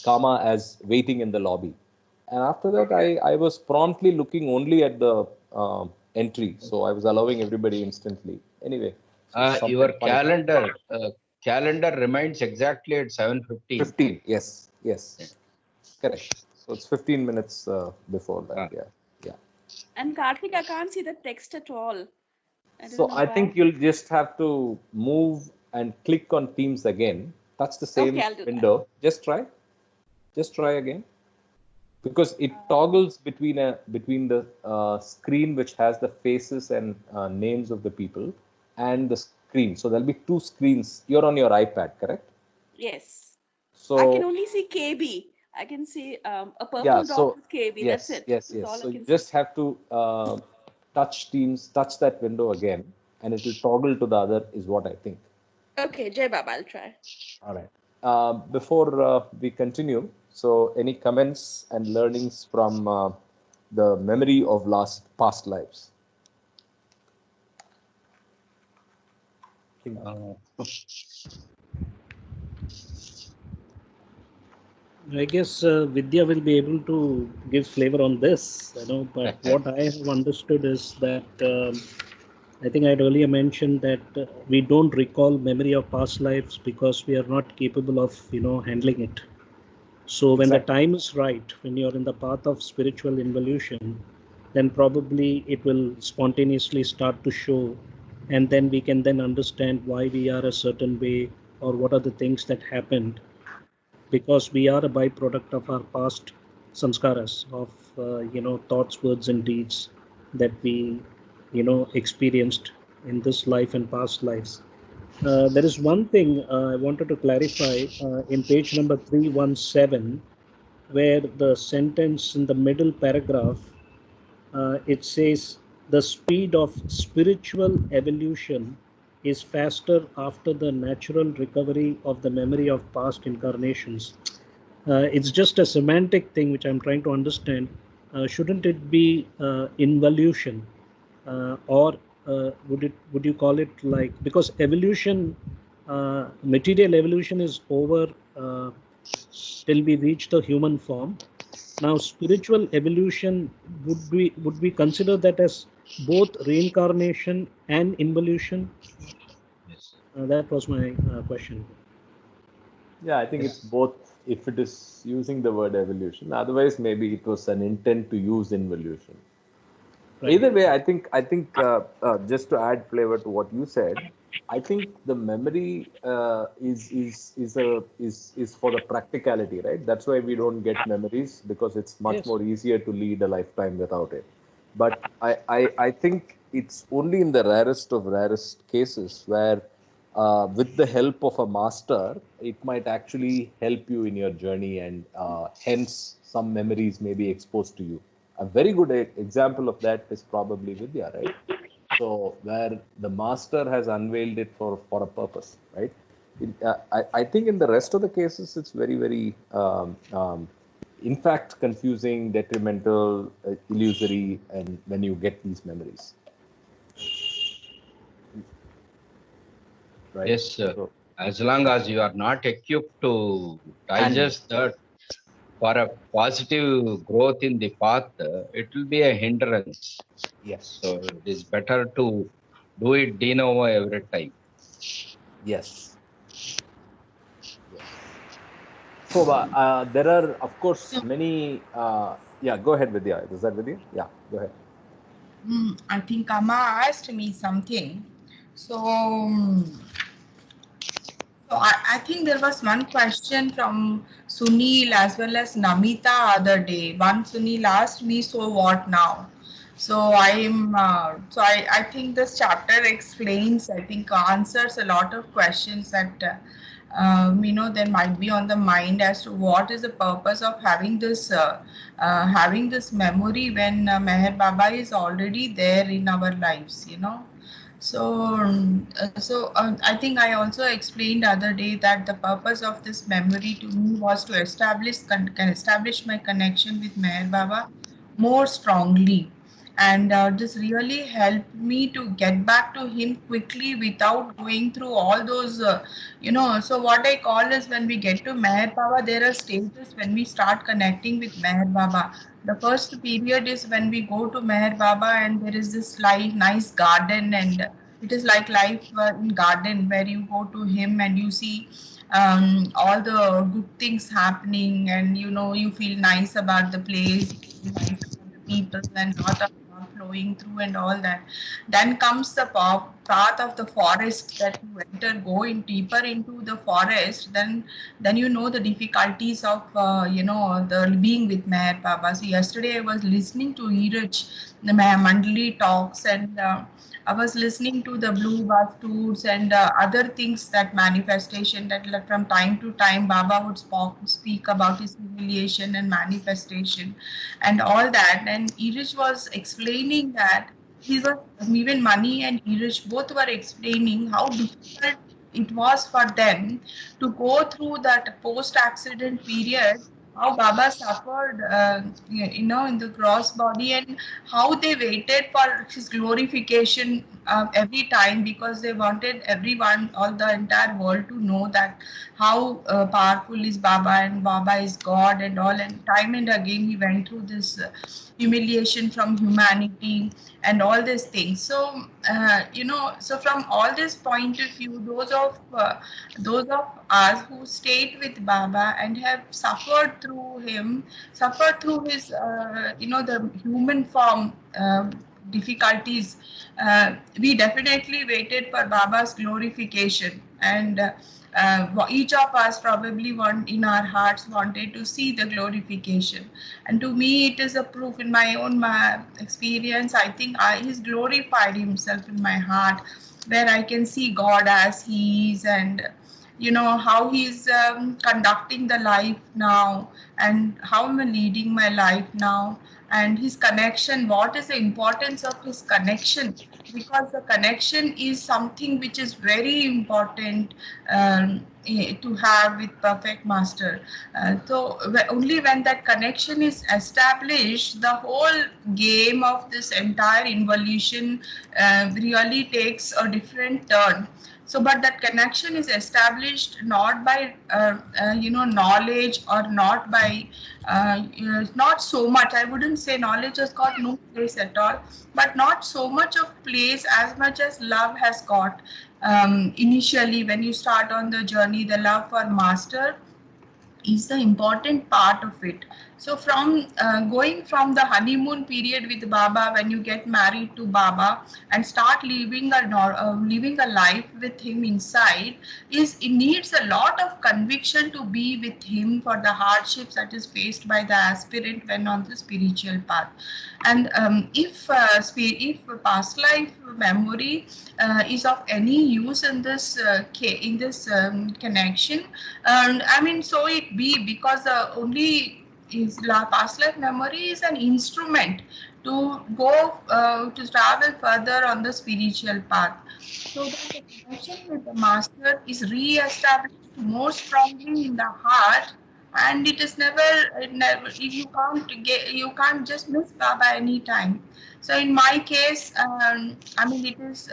Kama as waiting in the lobby. And after that, I was promptly looking only at the entry. So I was allowing everybody instantly. Anyway. So Your funny. calendar reminds exactly at 7:15. 15, yes. Correct. So it's 15 minutes before that, yeah. And Karthik, I can't see the text at all. So I think you'll just have to move and click on Teams again. Touch the same window. Just try again. Because it toggles between the screen which has the faces and names of the people and the screen. So there'll be two screens. You're on your iPad, correct? Yes. So I can only see KB. I can see a purple dot with KB. Yes, that's it. yes. So you just have to touch Teams, touch that window again, and it will toggle to the other, is what I think. Okay, Jai Baba, I'll try. All right. Before we continue, so any comments and learnings from the memory of past lives? I guess Vidya will be able to give flavor on this, but what I have understood is that I think I'd earlier mentioned that we don't recall memory of past lives because we are not capable of, handling it. So when the time is right, when you're in the path of spiritual involution, then probably it will spontaneously start to show, and then we can then understand why we are a certain way or what are the things that happened, because we are a byproduct of our past samskaras, of thoughts, words, and deeds that we experienced in this life and past lives. There is one thing I wanted to clarify in page number 317, where the sentence in the middle paragraph, it says the speed of spiritual evolution is faster after the natural recovery of the memory of past incarnations. It's just a semantic thing which I'm trying to understand. Shouldn't it be involution, or would you call it like, because evolution, material evolution is over till we reach the human form. Now, spiritual evolution, would we consider that as both reincarnation and involution? That was my question. Yeah, I think it's both, if it is using the word evolution. Otherwise, maybe it was an intent to use involution. Right. Either way, I think just to add flavor to what you said, I think the memory is for the practicality, right? That's why we don't get memories, because it's much more easier to lead a lifetime without it. But I think it's only in the rarest of rarest cases where with the help of a master, it might actually help you in your journey, and hence some memories may be exposed to you. A very good example of that is probably Vidya, right? So where the master has unveiled it for a purpose, right? I think in the rest of the cases, it's very, very, in fact, confusing, detrimental, illusory, and when you get these memories. Right? Yes, sir. So, As long as you are not equipped to digest that for a positive growth in the path, it will be a hindrance. yes. So it is better to do it de novo every time. Yes. Yes. So there are, of course, many. Yeah, go ahead, Vidya. Is that Vidya? Yeah, go ahead. I think Amma asked me something. So, I think there was one question from Sunil as well as Namita other day. One Sunil asked me, so what now? So I think this chapter explains, I think answers a lot of questions that there might be on the mind as to what is the purpose of having this memory when Meher Baba is already there in our lives, So I think I also explained the other day that the purpose of this memory to me was to establish my connection with Meher Baba more strongly, and this really helped me to get back to him quickly without going through all those, So what I call is, when we get to Meher Baba, there are stages when we start connecting with Meher Baba. The first period is when we go to Meher Baba and there is this nice garden, and it is like life in garden where you go to him and you see all the good things happening, and you feel nice about the place, nice about the people, and lot of thought flowing through and all that. Then comes the path of the forest that you enter, go in deeper into the forest. Then the difficulties of the being with Meher Baba. So yesterday I was listening to Iraj, the Mandali talks, and I was listening to the Blue Bus tours and other things, that manifestation, that from time to time Baba would speak about his humiliation and manifestation and all that. And Irish was explaining that he was, even Mani and Irish both were explaining how difficult it was for them to go through that post-accident period, how Baba suffered, in the cross body, and how they waited for his glorification every time, because they wanted everyone, all the entire world, to know that how powerful is Baba, and Baba is God and all. And time and again he went through this humiliation from humanity and all these things. So so from all this point of view, those of us who stayed with Baba and have suffered through him, suffered through his the human form difficulties, we definitely waited for Baba's glorification. And each of us probably in our hearts wanted to see the glorification. And to me, it is a proof in my own experience. I think he's glorified himself in my heart, where I can see God as he is, and how he's conducting the life now, and how I'm leading my life now, and his connection. What is the importance of his connection? Because the connection is something which is very important to have with perfect master. So only when that connection is established, the whole game of this entire involution really takes a different turn. So, but that connection is established not by knowledge, or not by not so much. I wouldn't say knowledge has got no place at all, but not so much of place as much as love has got. Initially, when you start on the journey, the love for master is the important part of it. So from going from the honeymoon period with Baba, when you get married to Baba and start living a life with him inside, it needs a lot of conviction to be with him for the hardships that is faced by the aspirant when on the spiritual path. And if past life memory is of any use in this connection, I mean, so it be, because the only past life memory is an instrument to go to travel further on the spiritual path. So that the connection with the master is re-established more strongly in the heart, and it is you can't just miss Baba anytime. So in my case, I mean, it is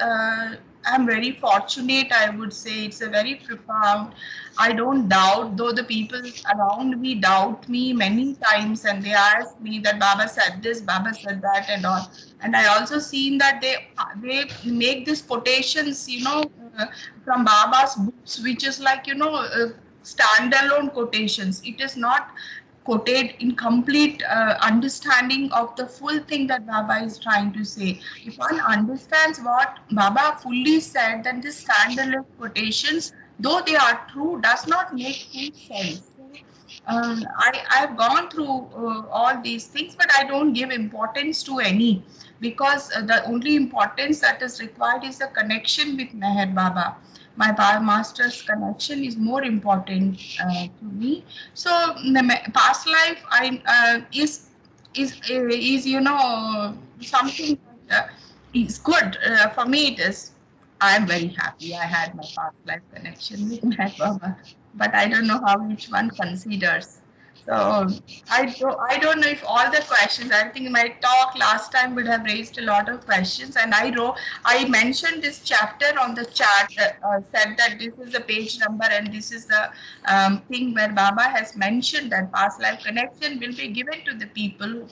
I'm very fortunate, I would say. It's a very profound. I don't doubt, though the people around me doubt me many times, and they ask me that Baba said this, Baba said that, and all. And I also seen that they make these quotations, from Baba's books, which is like, standalone quotations. It is not quoted in complete understanding of the full thing that Baba is trying to say. If one understands what Baba fully said, then these standalone quotations, though they are true, does not make full sense. I've gone through all these things, but I don't give importance to any, because the only importance that is required is the connection with Meher Baba. My master's connection is more important to me. So the past life is something that is good for me. It is. I am very happy I had my past life connection with my Baba, but I don't know how each one considers. So I don't know if all the questions. I think my talk last time would have raised a lot of questions, and I mentioned this chapter on the chat, said that this is the page number and this is the thing where Baba has mentioned that past life connection will be given to the people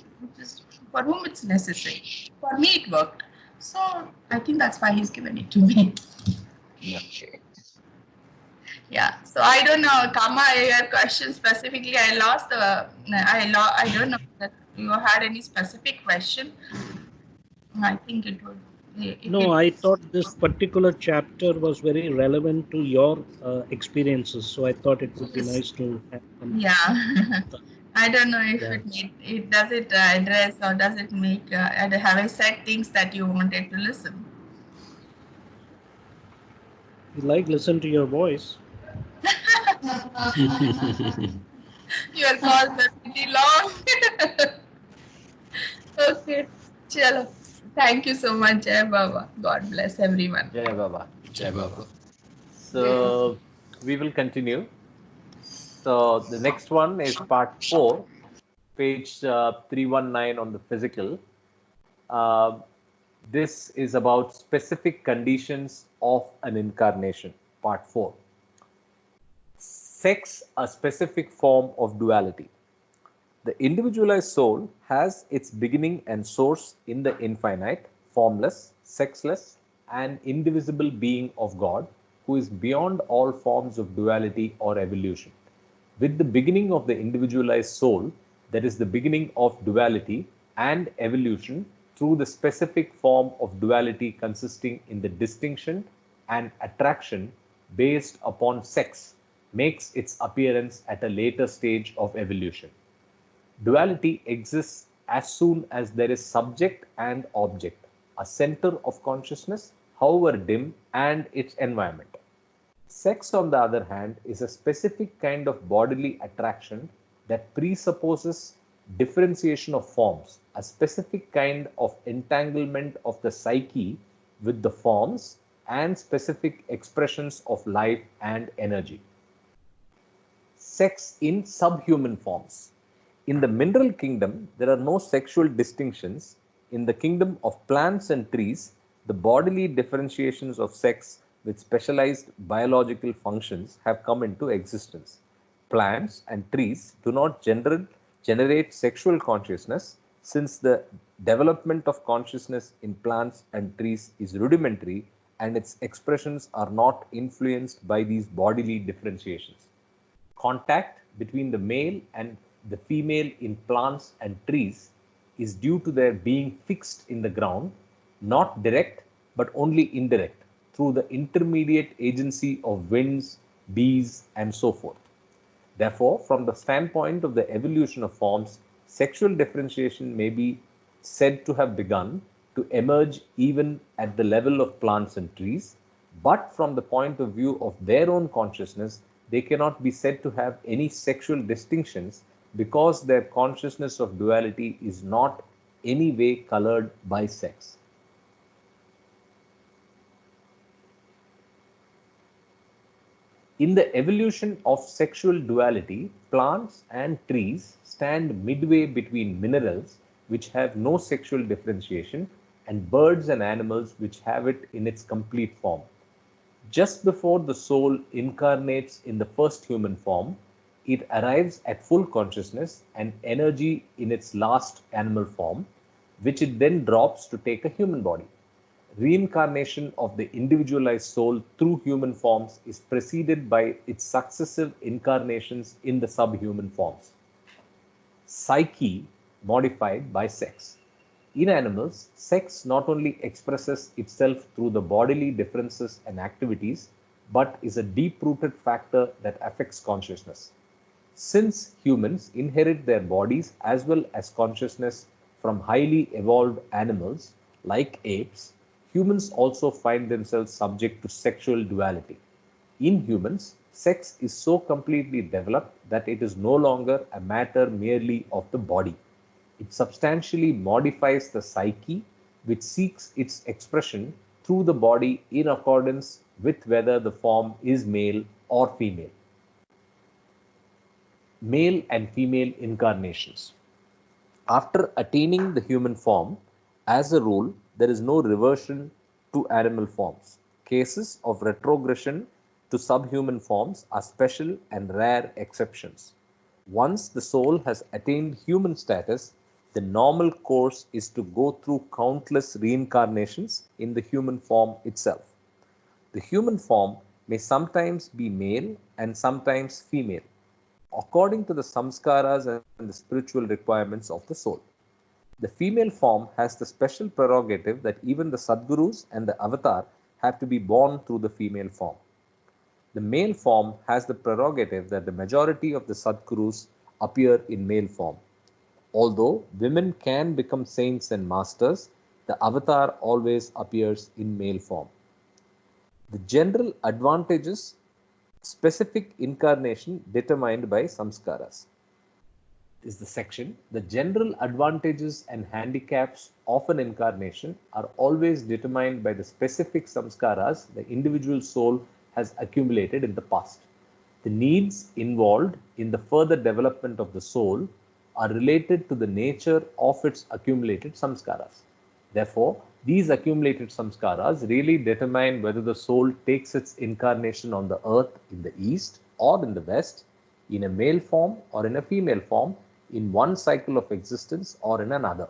for whom it's necessary. For me, it worked. So I think that's why he's given it to me. Okay. Yeah. So I don't know, Kama, your question specifically. I don't know that you had any specific question. I think it would. No, I thought this particular chapter was very relevant to your experiences, so I thought it would be nice to have some. Yeah. I don't know if Yeah. it does it address, or does it make, have I said things that you wanted to listen? You like listen to your voice. Your calls are pretty long. Okay. Chalo. Thank you so much, Jai Baba. God bless everyone. Jai Baba. Jai Baba. So we will continue. So the next one is part 4, page 319 on the physical. This is about specific conditions of an incarnation, part 4. Sex, a specific form of duality. The individualized soul has its beginning and source in the infinite, formless, sexless, and indivisible being of God, who is beyond all forms of duality or evolution. With the beginning of the individualized soul, there is the beginning of duality and evolution through the specific form of duality consisting in the distinction and attraction based upon sex makes its appearance at a later stage of evolution. Duality exists as soon as there is subject and object, a center of consciousness, however dim, and its environment. Sex, on the other hand, is a specific kind of bodily attraction that presupposes differentiation of forms, a specific kind of entanglement of the psyche with the forms and specific expressions of life and energy. Sex in subhuman forms. In the mineral kingdom, there are no sexual distinctions. In the kingdom of plants and trees, the bodily differentiations of sex with specialized biological functions have come into existence. Plants and trees do not generate sexual consciousness, since the development of consciousness in plants and trees is rudimentary and its expressions are not influenced by these bodily differentiations. Contact between the male and the female in plants and trees is due to their being fixed in the ground, not direct but only indirect through the intermediate agency of winds, bees, and so forth. Therefore, from the standpoint of the evolution of forms, sexual differentiation may be said to have begun to emerge even at the level of plants and trees, but from the point of view of their own consciousness, they cannot be said to have any sexual distinctions because their consciousness of duality is not any way colored by sex. In the evolution of sexual duality, plants and trees stand midway between minerals, which have no sexual differentiation, and birds and animals, which have it in its complete form. Just before the soul incarnates in the first human form, it arrives at full consciousness and energy in its last animal form, which it then drops to take a human body. Reincarnation of the individualized soul through human forms is preceded by its successive incarnations in the subhuman forms. Psyche modified by sex. In animals, sex not only expresses itself through the bodily differences and activities, but is a deep-rooted factor that affects consciousness. Since humans inherit their bodies as well as consciousness from highly evolved animals like apes, humans also find themselves subject to sexual duality. In humans, sex is so completely developed that it is no longer a matter merely of the body. It substantially modifies the psyche, which seeks its expression through the body in accordance with whether the form is male or female. Male and female incarnations. After attaining the human form, as a rule, there is no reversion to animal forms. Cases of retrogression to subhuman forms are special and rare exceptions. Once the soul has attained human status, the normal course is to go through countless reincarnations in the human form itself. The human form may sometimes be male and sometimes female, according to the samskaras and the spiritual requirements of the soul. The female form has the special prerogative that even the Sadgurus and the avatar have to be born through the female form. The male form has the prerogative that the majority of the Sadgurus appear in male form. Although women can become saints and masters, the avatar always appears in male form. The general advantages, specific incarnation determined by samskaras, is the section. The general advantages and handicaps of an incarnation are always determined by the specific samskaras the individual soul has accumulated in the past. The needs involved in the further development of the soul are related to the nature of its accumulated samskaras. Therefore, these accumulated samskaras really determine whether the soul takes its incarnation on the earth in the east or in the west, in a male form or in a female form, in one cycle of existence or in another.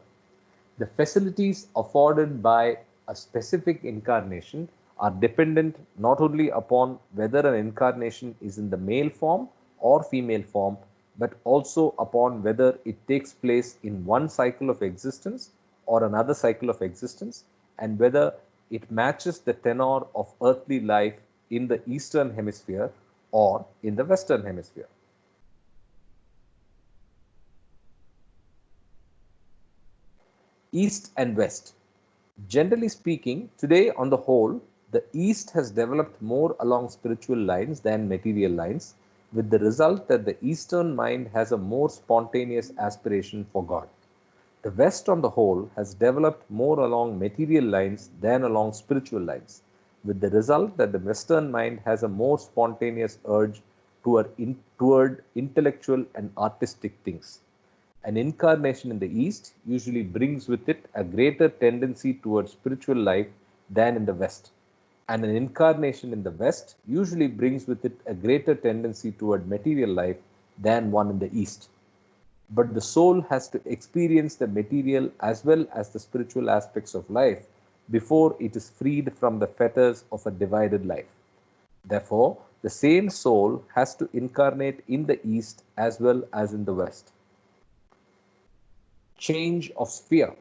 The facilities afforded by a specific incarnation are dependent not only upon whether an incarnation is in the male form or female form, but also upon whether it takes place in one cycle of existence or another cycle of existence, and whether it matches the tenor of earthly life in the eastern hemisphere or in the western hemisphere. East and West. Generally speaking, today on the whole, the East has developed more along spiritual lines than material lines, with the result that the Eastern mind has a more spontaneous aspiration for God. The West on the whole has developed more along material lines than along spiritual lines, with the result that the Western mind has a more spontaneous urge toward intellectual and artistic things. An incarnation in the East usually brings with it a greater tendency towards spiritual life than in the West, and an incarnation in the West usually brings with it a greater tendency toward material life than one in the East. But the soul has to experience the material as well as the spiritual aspects of life before it is freed from the fetters of a divided life. Therefore, the same soul has to incarnate in the East as well as in the West. change of sphere.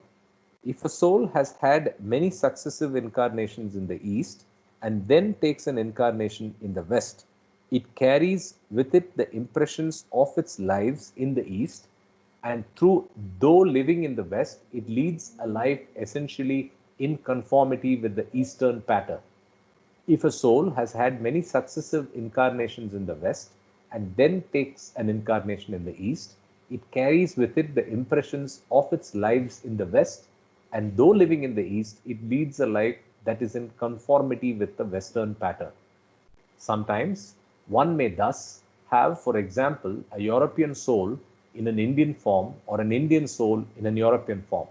If a soul has had many successive incarnations in the East and then takes an incarnation in the West, it carries with it the impressions of its lives in the East, and though living in the West, it leads a life essentially in conformity with the Eastern pattern. If a soul has had many successive incarnations in the West and then takes an incarnation in the East, it carries with it the impressions of its lives in the West, and though living in the East, it leads a life that is in conformity with the Western pattern. Sometimes one may thus have, for example, a European soul in an Indian form or an Indian soul in an European form.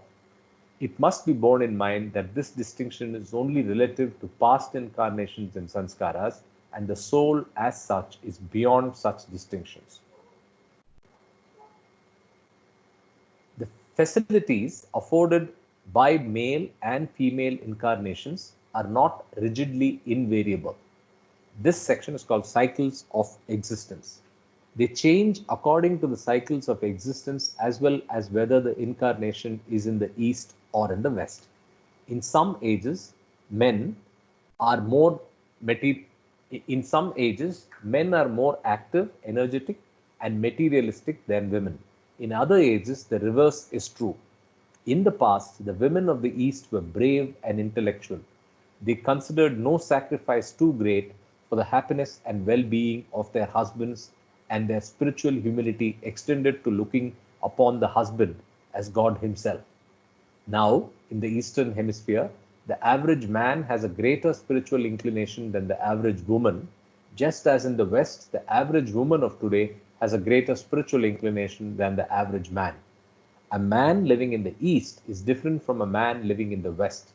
It must be borne in mind that this distinction is only relative to past incarnations and sanskaras, and the soul as such is beyond such distinctions. The facilities afforded by male and female incarnations are not rigidly invariable. This section is called cycles of existence. They change according to the cycles of existence as well as whether the incarnation is in the East or in the West. In some ages, men are more active, energetic, and materialistic than women. In other ages, the reverse is true. In the past, the women of the East were brave and intellectual. They considered no sacrifice too great for the happiness and well-being of their husbands, and their spiritual humility extended to looking upon the husband as God himself. Now, in the Eastern Hemisphere, the average man has a greater spiritual inclination than the average woman, just as in the West, the average woman of today has a greater spiritual inclination than the average man. A man living in the East is different from a man living in the West,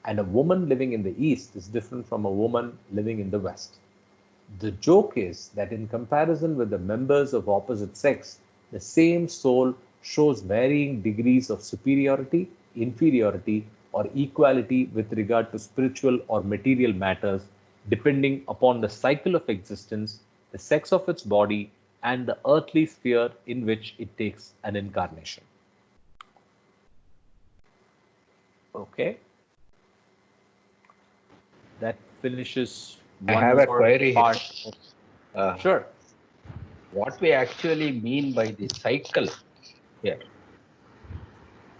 and a woman living in the East is different from a woman living in the West. The joke is that in comparison with the members of opposite sex, the same soul shows varying degrees of superiority, inferiority, or equality with regard to spiritual or material matters, depending upon the cycle of existence, the sex of its body, and the earthly sphere in which it takes an incarnation. Okay. That finishes I one have a more query part. here. Sure. What we actually mean by the cycle here?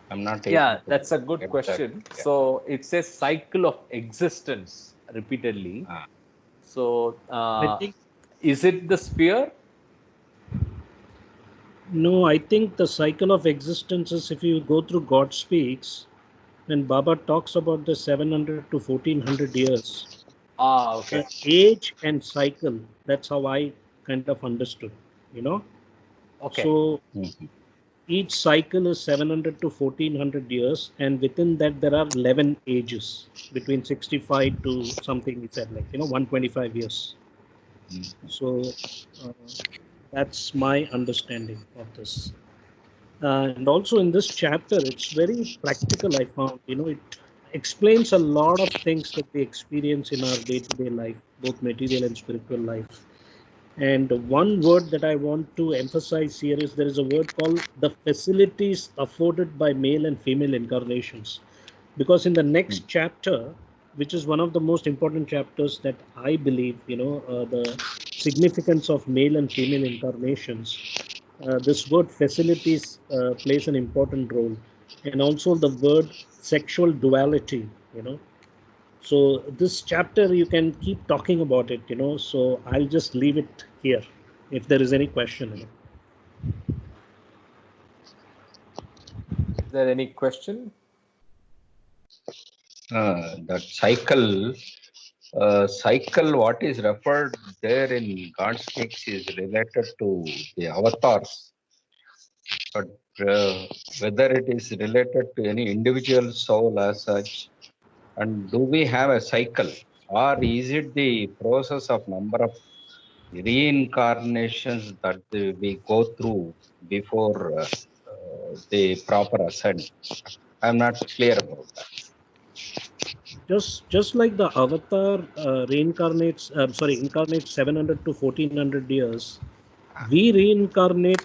I'm not able Yeah, to that's a good get question. that. Yeah. So it says cycle of existence repeatedly. So I think is it the sphere? no, I think the cycle of existence is, if you go through God Speaks, when Baba talks about the 700 to 1400 years, Okay. age and cycle, that's how I kind of understood, you know. Okay. So each cycle is 700 to 1400 years, and within that there are 11 ages between 65 to something, he said, like, 125 years. So that's my understanding of this. And also in this chapter, it's very practical, I found. It explains a lot of things that we experience in our day-to-day life, both material and spiritual life. And one word that I want to emphasize here is there is a word called the facilities afforded by male and female incarnations. Because in the next chapter, which is one of the most important chapters that I believe, the significance of male and female incarnations, this word facilities plays an important role. And also the word sexual duality, So this chapter, you can keep talking about it, So I'll just leave it here if there is any question. Is there any question? That cycle, what is referred there in God Speaks is related to the avatars. But whether it is related to any individual soul as such, and do we have a cycle, or is it the process of number of reincarnations that we go through before the proper ascent? I'm not clear about that. Just like the avatar incarnates 700 to 1400 years, we reincarnate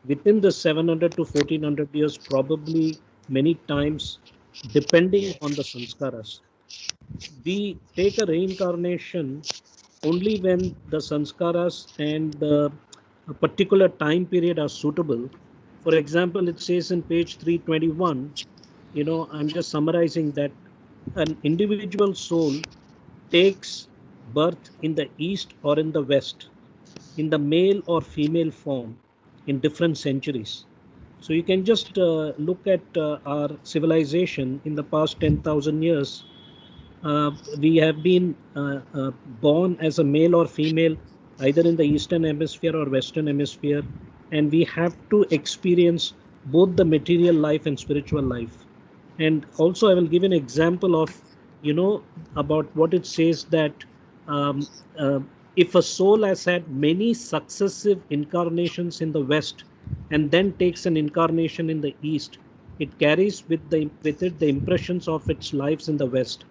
within the 700 to 1400 years, probably many times, depending on the sanskaras. We take a reincarnation only when the sanskaras and a particular time period are suitable. For example, it says in page 321, I'm just summarizing that an individual soul takes birth in the east or in the west, in the male or female form, in different centuries. So you can just look at our civilization in the past 10,000 years. We have been born as a male or female, either in the Eastern Hemisphere or Western Hemisphere, and we have to experience both the material life and spiritual life. And also, I will give an example of, about what it says that um, uh, if a soul has had many successive incarnations in the West and then takes an incarnation in the East, it carries with it the impressions of its lives in the West.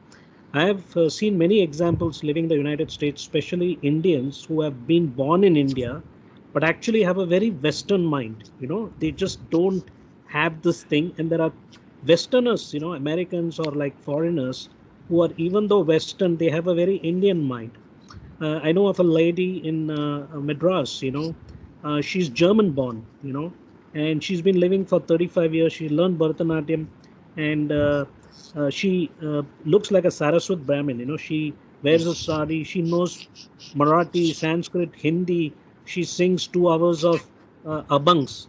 I have seen many examples living in the United States, especially Indians who have been born in India, but actually have a very Western mind. They just don't have this thing. And there are Westerners, Americans or like foreigners who are, even though Western, they have a very Indian mind. I know of a lady in Madras, she's German born, and she's been living for 35 years. She learned Bharatanatyam, and she looks like a Saraswat Brahmin. She wears a sari. She knows Marathi, Sanskrit, Hindi. She sings 2 hours of abangs.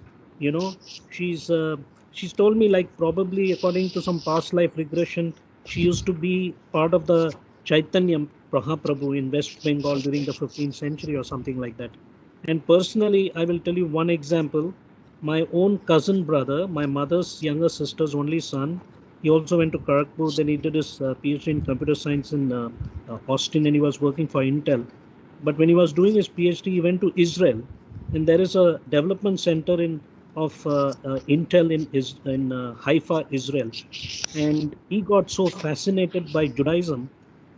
She's she's told me, like, probably according to some past life regression, she used to be part of the Chaitanya Mahaprabhu in West Bengal during the 15th century or something like that. And personally, I will tell you one example. My own cousin brother, my mother's younger sister's only son, he also went to Kharagpur. Then he did his PhD in computer science in Austin, and he was working for Intel. But when he was doing his PhD, he went to Israel, and there is a development center of Intel in Haifa, Israel. And he got so fascinated by Judaism,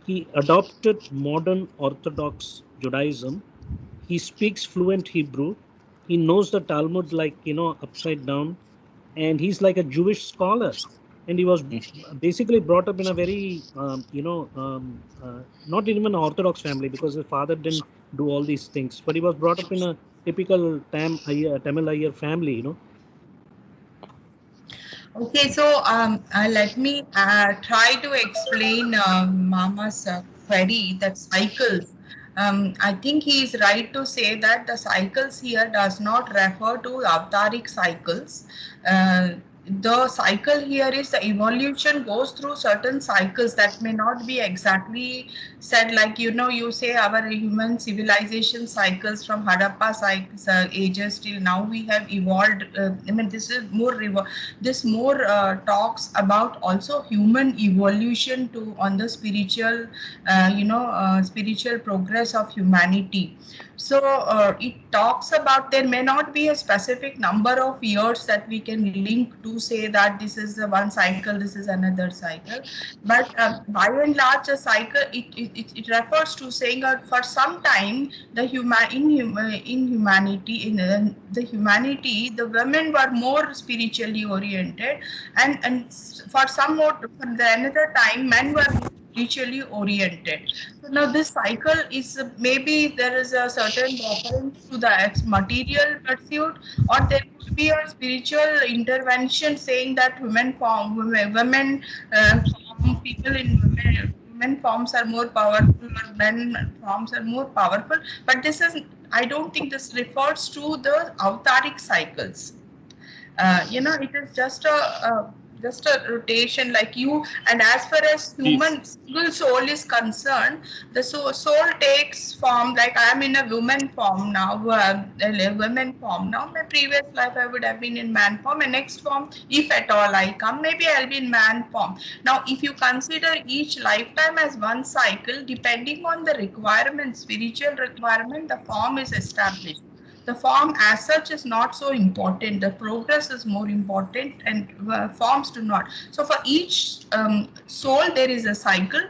he adopted modern Orthodox Judaism. He speaks fluent Hebrew. He knows the Talmud like, upside down, and he's like a Jewish scholar. And he was basically brought up in a very, not even an Orthodox family, because his father didn't do all these things. But he was brought up in a typical Tamil Iyer family, Okay, so let me try to explain Mama's query, that cycles. I think he is right to say that the cycles here does not refer to avataric cycles. The cycle here is the evolution goes through certain cycles that may not be exactly said, like, you say our human civilization cycles from Harappa cycles, ages till now we have evolved. I mean, this is more talks about also human evolution on the spiritual, spiritual progress of humanity. So it talks about, there may not be a specific number of years that we can link to say that this is the one cycle, this is another cycle. But by and large, a cycle, it refers to saying that for some time, in humanity, the women were more spiritually oriented, and for another time, men were spiritually oriented. So now this cycle is, maybe there is a certain reference to the material pursuit, or there could be a spiritual intervention saying that women people in women forms are more powerful, or men forms are more powerful. But this is, I don't think this refers to the avataric cycles. It is just a rotation like you. And as far as human single soul is concerned, the soul takes form, like I am in a woman form now, women form now. My previous life I would have been in man form, and next form, if at all I come, maybe I'll be in man form. Now if you consider each lifetime as one cycle, depending on the requirement, spiritual requirement, the form is established. The form as such is not so important. The progress is more important, and forms do not. So for each soul, there is a cycle.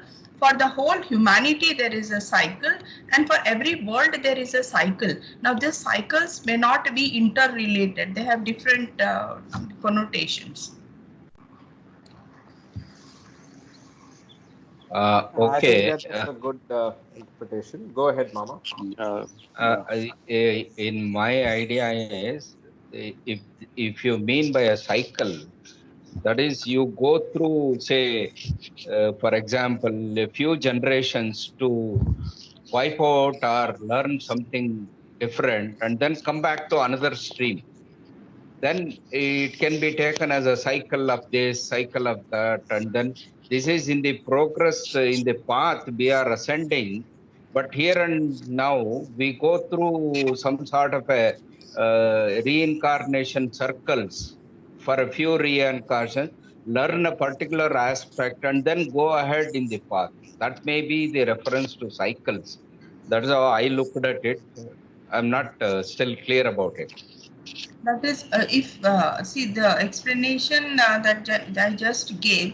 For the whole humanity, there is a cycle, and for every world, there is a cycle. Now, these cycles may not be interrelated. They have different connotations. I think Okay. that's a good interpretation. Go ahead, Mama. In my idea is, if you mean by a cycle, that is you go through, say, for example, a few generations to wipe out or learn something different and then come back to another stream. Then it can be taken as a cycle of this, cycle of that, and then this is in the progress, in the path we are ascending. But here and now we go through some sort of a reincarnation circles for a few reincarnations, learn a particular aspect, and then go ahead in the path. That may be the reference to cycles. That's how I looked at it. I'm not still clear about it. That is, see the explanation that I just gave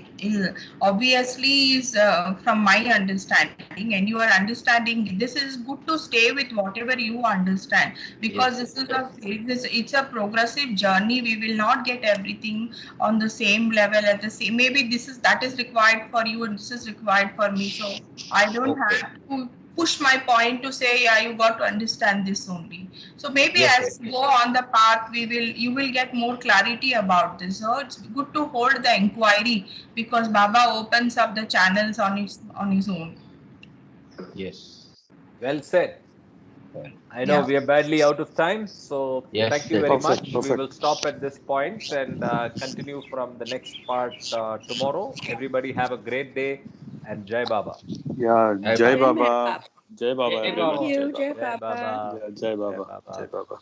obviously is from my understanding, and you are understanding. This is good to stay with whatever you understand, because Yes, this is it's a progressive journey. We will not get everything on the same level at the same. Maybe that is required for you, and this is required for me. So I don't Okay. have to push my point to say, yeah, you got to understand this only. So maybe Yes, as we go on the path, you will get more clarity about this. So it's good to hold the inquiry, because Baba opens up the channels on his own. Yes. Well said. Well, I know we are badly out of time, so yes, thank you very Perfect, much. We perfect. will stop at this point and continue from the next part tomorrow. Everybody have a great day and Jai Baba. Yeah, Jai Jai Baba. Baba. Jai Baba, Jai Thank everyone. Baba. you, Jai Jai Baba. Jai Baba. Baba. Yeah, Jai Jai Baba. Baba. Jai Baba.